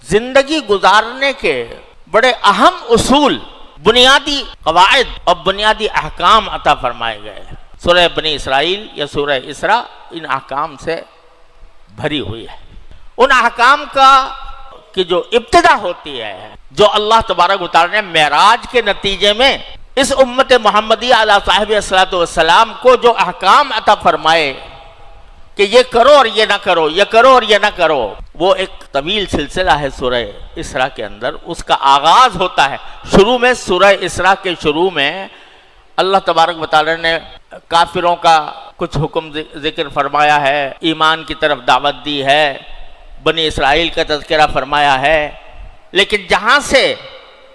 زندگی گزارنے کے بڑے اہم اصول، بنیادی قواعد اور بنیادی احکام عطا فرمائے گئے۔ سورہ بنی اسرائیل یا سورہ اسراء ان احکام سے بھری ہوئی ہے۔ ان احکام کی جو ابتدا ہوتی ہے، جو اللہ تبارک و تعالی نے معراج کے نتیجے میں اس امت محمدیہ علیہ صاحب الصلاۃ والسلام کو جو احکام عطا فرمائے کہ یہ کرو اور یہ نہ کرو، یہ کرو اور یہ نہ کرو، وہ ایک طویل سلسلہ ہے سورہ اسراء کے اندر۔ اس کا آغاز ہوتا ہے شروع میں، سورہ اسراء کے شروع میں اللہ تبارک و تعالی نے کافروں کا کچھ حکم ذکر فرمایا ہے، ایمان کی طرف دعوت دی ہے، بنی اسرائیل کا تذکرہ فرمایا ہے، لیکن جہاں سے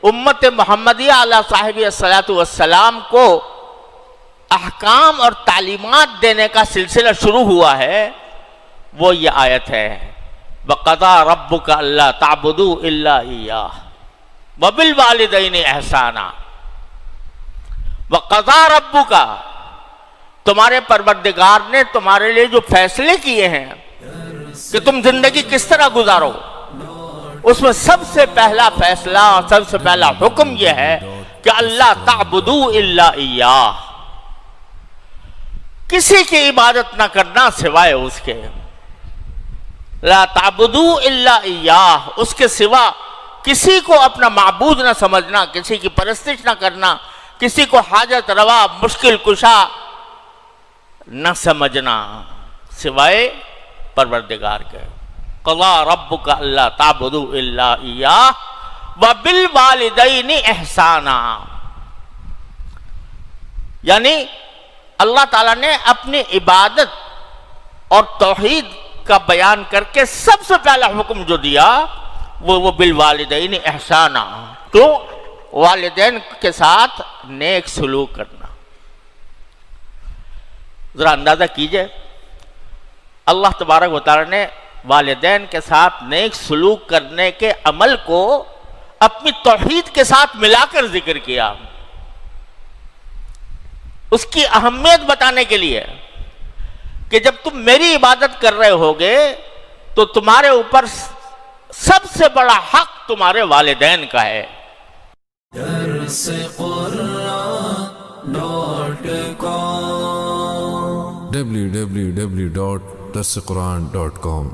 امت محمدیہ علیہ صاحب الصلاۃ والسلام کو احکام اور تعلیمات دینے کا سلسلہ شروع ہوا ہے وہ یہ آیت ہے، وَقَضَىٰ رَبُّكَ أَلَّا تَعْبُدُوا إِلَّا إِيَّاهُ وَبِالْوَالِدَيْنِ إِحْسَانًا۔ وَقَضَىٰ رَبُّكَ، تمہارے پروردگار نے تمہارے لیے جو فیصلے کیے ہیں کہ تم زندگی کس طرح گزارو، اس میں سب سے پہلا فیصلہ اور سب سے پہلا حکم یہ ہے کہ اللہ تعبدوا الا ایاہ، کسی کی عبادت نہ کرنا سوائے اس کے۔ لا تعبدوا الا ایاہ، اس کے سوا کسی کو اپنا معبود نہ سمجھنا، کسی کی پرستش نہ کرنا، کسی کو حاجت روا مشکل کشا نہ سمجھنا سوائے پروردگار کے۔ قضا ربک اللہ تعبدوا الا ایاہ وبالوالدین احسانا، یعنی اللہ تعالیٰ نے اپنی عبادت اور توحید کا بیان کر کے سب سے پہلا حکم جو دیا وہ بالوالدین احسانا، تو والدین کے ساتھ نیک سلوک کرنا۔ ذرا اندازہ کیجئے، اللہ تبارک و تعالی نے والدین کے ساتھ نیک سلوک کرنے کے عمل کو اپنی توحید کے ساتھ ملا کر ذکر کیا، اس کی اہمیت بتانے کے لیے کہ جب تم میری عبادت کر رہے ہوگے تو تمہارے اوپر سب سے بڑا حق تمہارے والدین کا ہے۔ www.darsequran.com